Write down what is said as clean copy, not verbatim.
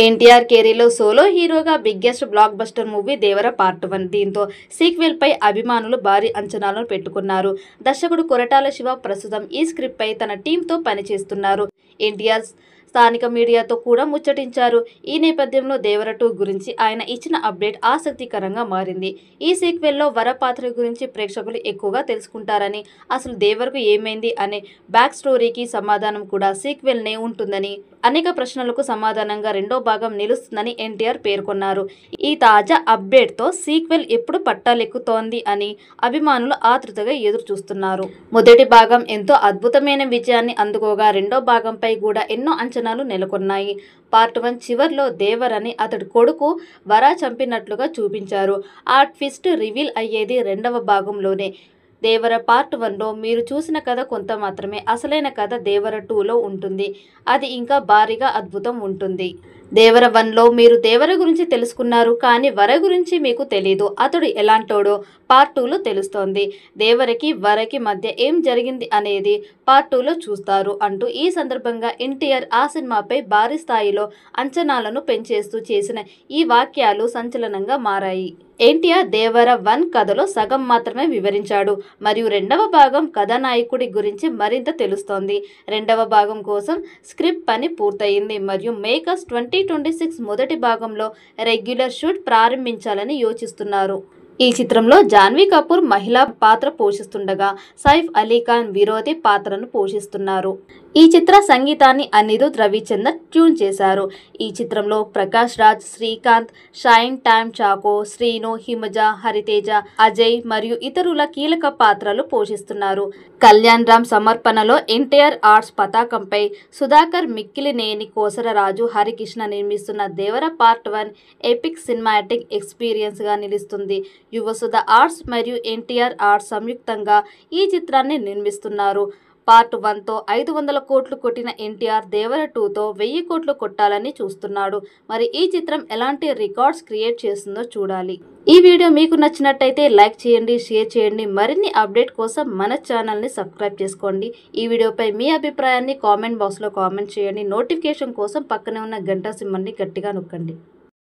ఎన్టీఆర్ కెరీర్లో సోలో హీరోగా biggest block buster movie దేవర part 1. దీంతో సీక్వెల్ పై అభిమానులు భారీ అంచనాలను పెట్టుకున్నారు. దర్శకుడు కొరటాల శివ ప్రస్తుతం ఈ స్క్రిప్ట్ పై తన టీంతో పనిచేస్తున్నారు. ఎన్టీఆర్ స్థానిక మీడియాతో కూడా ముచ్చటించారు. ఈ నేపథ్యంలో దేవర 2 గురించి ఆయన ఇచ్చిన అప్డేట్ ఆసక్తికరంగా మారింది. ఈ సీక్వెల్లో వర పాత్ర గురించి ప్రేక్షకులు ఎక్కువగా తెలుసుకుంటారని, అసలు దేవరకు ఏమైంది అనే బ్యాక్ స్టోరీకి సమాధానం కూడా సీక్వెల్నే ఉంటుందని, అనేక ప్రశ్నలకు సమాధానంగా రెండో భాగం నిలుస్తుందని ఎన్టీఆర్ పేర్కొన్నారు. ఈ తాజా అప్డేట్తో సీక్వెల్ ఎప్పుడు పట్టాలెక్కుతోంది అని అభిమానులు ఆతృతగా ఎదురు చూస్తున్నారు. మొదటి భాగం ఎంతో అద్భుతమైన విజయాన్ని అందుకోగా రెండో భాగంపై కూడా ఎన్నో అంచనాలు నెలకొన్నాయి. పార్ట్ 1 చివర్లో దేవరని అతడి కొడుకు వరా చంపినట్లుగా చూపించారు. ఆ ట్విస్ట్ రివీల్ అయ్యేది రెండవ భాగంలోనే. దేవర పార్ట్ 1లో మీరు చూసిన కథ కొంత మాత్రమే. అసలైన కథ దేవర 2లో ఉంటుంది. అది ఇంకా భారీగా అద్భుతం ఉంటుంది. దేవర 1లో మీరు దేవర గురించి తెలుసుకున్నారు, కానీ వర గురించి మీకు తెలీదు. అతడు ఎలాంటోడో పార్ట్ 2లో తెలుస్తోంది. దేవరకి వరకి మధ్య ఏం జరిగింది అనేది పార్ట్ 2లో చూస్తారు అంటూ ఈ సందర్భంగా ఎన్టీఆర్ ఆ సినిమాపై భారీ స్థాయిలో అంచనాలను పెంచేస్తూ చేసిన ఈ వాక్యాలు సంచలనంగా మారాయి. ఎన్టీఆర్ దేవర 1 కథలో సగం మాత్రమే వివరించాడు, మరియు రెండవ భాగం కథానాయకుడి గురించి మరింత తెలుస్తోంది. రెండవ భాగం కోసం స్క్రిప్ట్ పని పూర్తయింది మరియు మేకర్స్ 2026 మొదటి భాగంలో రెగ్యులర్ షూట్ ప్రారంభించాలని యోచిస్తున్నారు. ఈ చిత్రంలో జాన్వీ కపూర్ మహిళా పాత్ర పోషిస్తుండగా సైఫ్ అలీ ఖాన్ విరోధి పాత్రను పోషిస్తున్నారు. ఈ చిత్ర సంగీతాన్ని అనిరుద్ రవిచందర్ ట్యూన్ చేశారు. ఈ చిత్రంలో ప్రకాష్ రాజ్, శ్రీకాంత్, షైన్ టైమ్ చాకో, శ్రీను, హిమజ, హరితేజ, అజయ్ మరియు ఇతరుల కీలక పాత్రలు పోషిస్తున్నారు. కళ్యాణ్ రామ్ సమర్పణలో ఎన్టీఆర్ ఆర్ట్స్ పతాకంపై సుధాకర్, మిక్కిలినేని కోసరరాజు, హరికృష్ణ నిర్మిస్తున్న దేవర పార్ట్ 1 ఎపిక్ సినిమాటిక్ ఎక్స్పీరియన్స్ గా నిలుస్తుంది. యువసుధ ఆర్ట్స్ మరియు ఎన్టీఆర్ ఆర్ట్స్ సంయుక్తంగా ఈ చిత్రాన్ని నిర్మిస్తున్నారు. పార్ట్ 1తో 500 కోట్లు కొట్టిన ఎన్టీఆర్ దేవర 2తో 1000 కోట్లు కొట్టాలని చూస్తున్నాడు. మరి ఈ చిత్రం ఎలాంటి రికార్డ్స్ క్రియేట్ చేస్తుందో చూడాలి. ఈ వీడియో మీకు నచ్చినట్టయితే లైక్ చేయండి, షేర్ చేయండి. మరిన్ని అప్డేట్ కోసం మన ఛానల్ని సబ్స్క్రైబ్ చేసుకోండి. ఈ వీడియోపై మీ అభిప్రాయాన్ని కామెంట్ బాక్స్లో కామెంట్ చేయండి. నోటిఫికేషన్ కోసం పక్కనే ఉన్న గంట సింబల్ని గట్టిగా నొక్కండి.